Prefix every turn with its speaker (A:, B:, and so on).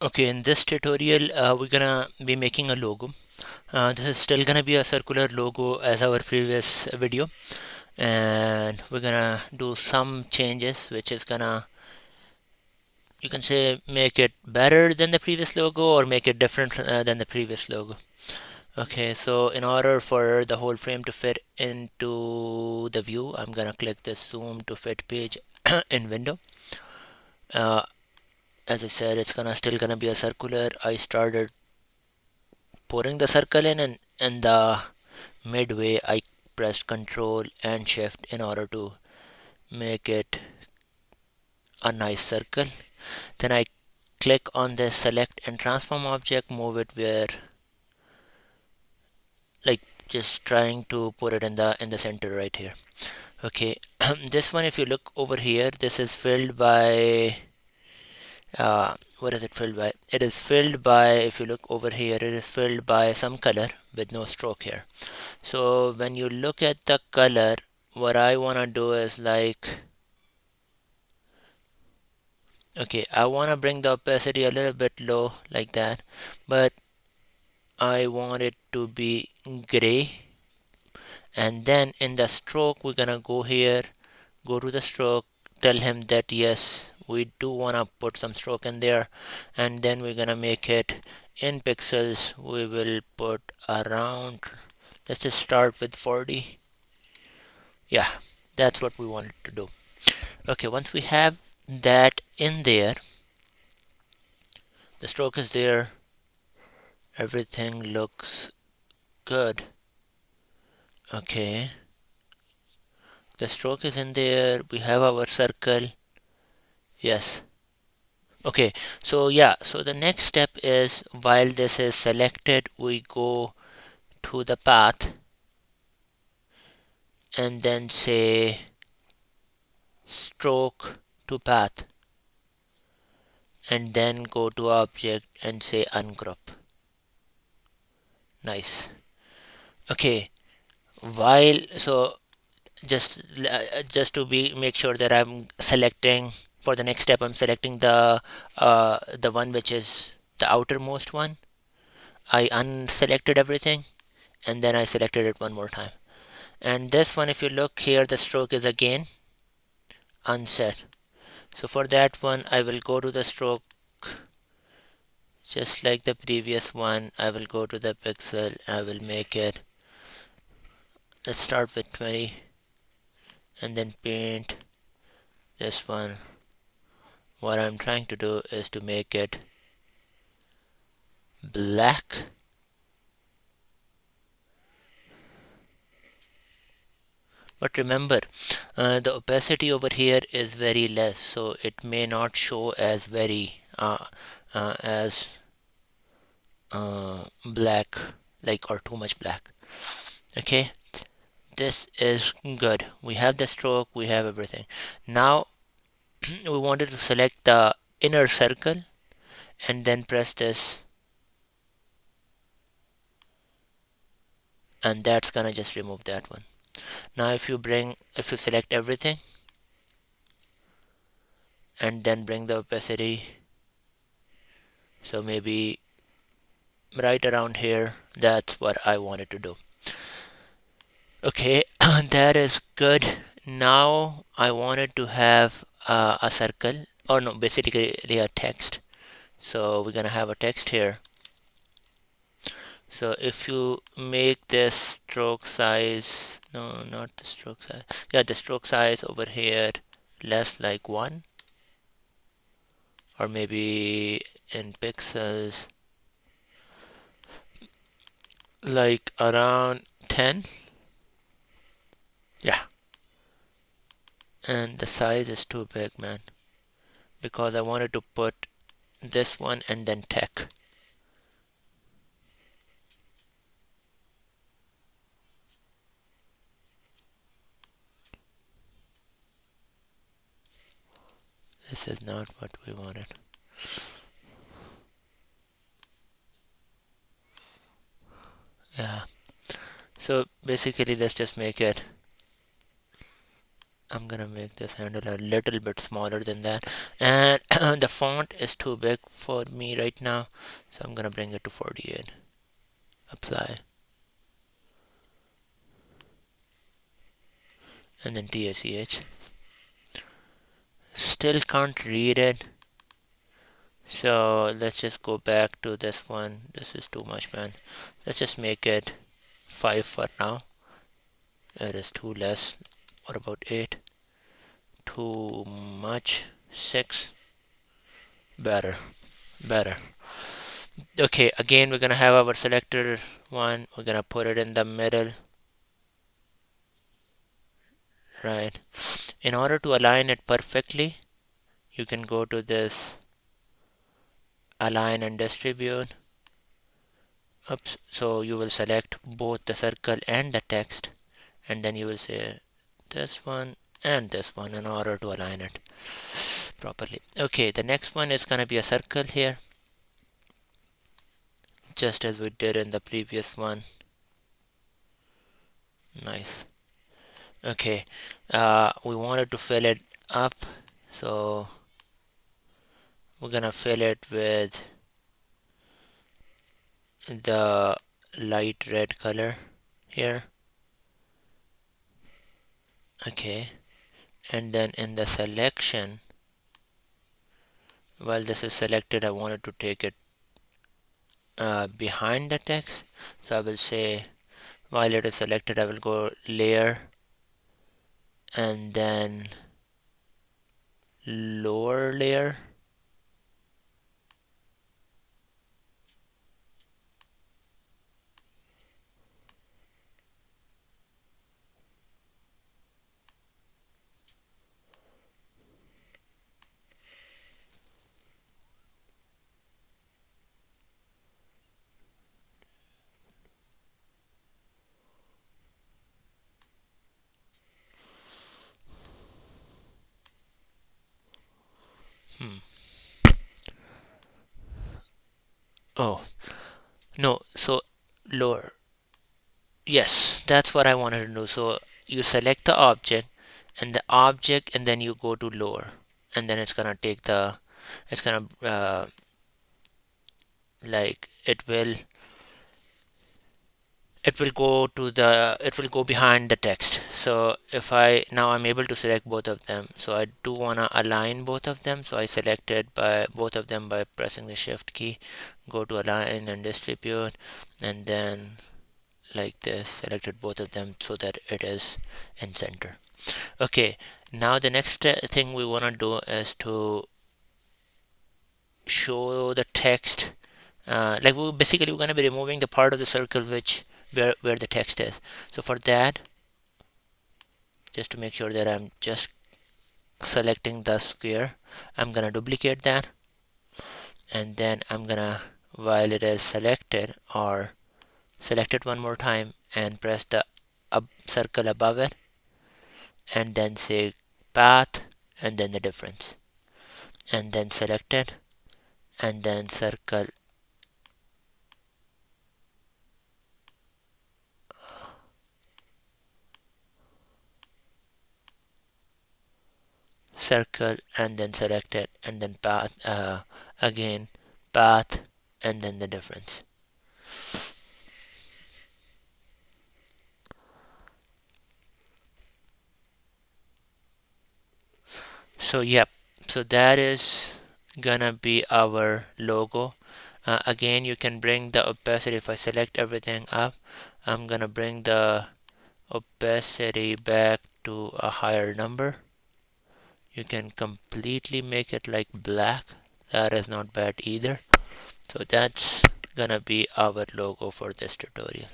A: Okay, in this tutorial, we're gonna be making a logo. This is still gonna be a circular logo as our previous video, and we're gonna do some changes, which is gonna, you can say, make it better than the previous logo or make it different than the previous logo. Okay, so in order for the whole frame to fit into the view, I'm gonna click this zoom to fit page in window. Uh, as I said, it's gonna still gonna be a circular. I started putting the circle in, and in the midway I pressed Control and Shift in order to make it a nice circle. Then I click on this select and transform object, move it where, like, just trying to put it in the center right here. Okay, this one, if you look over here, this is filled by what is it filled by? It is filled by, if you look over here, it is filled by some color with no stroke here. So when you look at the color, what I want to do is like, okay, I want to bring the opacity a little bit low like that, but I want it to be gray. And then in the stroke, we're gonna go here, go to the stroke, tell him that yes, we do want to put some stroke in there, and then we're gonna make it in pixels. We will put around, let's just start with 40. Yeah, that's what we wanted to do. Okay, once we have that in there, the stroke is there, everything looks good. Okay, the stroke is in there, we have our circle. Yes. Okay, so yeah, so the next step is, while this is selected, we go to the path and then say stroke to path, and then go to object and say ungroup. Nice. Okay, while, so just to be make sure that I'm selecting for the next step, I'm selecting the one which is the outermost one. I unselected everything and then I selected it one more time. And this one, if you look here, the stroke is again unset. So for that one, I will go to the stroke just like the previous one. I will go to the pixel, I will make it, let's start with 20, and then paint this one. What I'm trying to do is to make it black. But remember, the opacity over here is very less, so it may not show as very as black, like, or too much black. Okay, this is good. We have the stroke, we have everything. Now we wanted to select the inner circle and then press this, and that's gonna just remove that one. Now if you select everything and then bring the opacity, so maybe right around here, that's what I wanted to do. Okay, that is good. Now I wanted to have a circle, or no, basically a text. So we're gonna have a text here. So if you make this stroke size, no, not the stroke size, yeah, the stroke size over here less, like 1, or maybe in pixels like around 10. Yeah, and the size is too big, man, because I wanted to put this one and then tech. This is not what we wanted. Yeah, so basically let's just make it, I'm gonna make this handle a little bit smaller than that, and the font is too big for me right now, so I'm gonna bring it to 48. Apply, and then TSEH. Still can't read it, so let's just go back to this one. This is too much, man. Let's just make it 5 for now. It is too less. What about 8? Too much. 6. Better. Okay, again we're gonna have our selector one. We're gonna put it in the middle, right? In order to align it perfectly, you can go to this align and distribute. Oops. So you will select both the circle and the text, and then you will say this one and this one in order to align it properly. Okay, the next one is gonna be a circle here, just as we did in the previous one. Nice. Okay, we wanted to fill it up, so we're gonna fill it with the light red color here. Okay, and then in the selection, while this is selected, I wanted to take it behind the text, so I will say while it is selected, I will go layer and then lower layer. Oh no, so lower. Yes, that's what I wanted to do. So you select the object and then you go to lower, and then it's gonna take the, it's gonna like it will go to the, it will go behind the text. So if I now I'm able to select both of them, so I do want to align both of them, so I selected by both of them by pressing the shift key, go to align and distribute, and then like this selected both of them so that it is in center. Okay, now the next thing we want to do is to show the text, like basically we're going to be removing the part of the circle which where the text is. So for that, just to make sure that I'm just selecting the square, I'm gonna duplicate that, and then I'm gonna, while it is selected, or select it one more time and press the circle above it, and then say path and then the difference, and then select it and then circle and then select it and then path, again path and then the difference. So yep, so that is gonna be our logo. Again, you can bring the opacity. If I select everything up, I'm gonna bring the opacity back to a higher number. You can completely make it like black. That is not bad either. So that's gonna be our logo for this tutorial.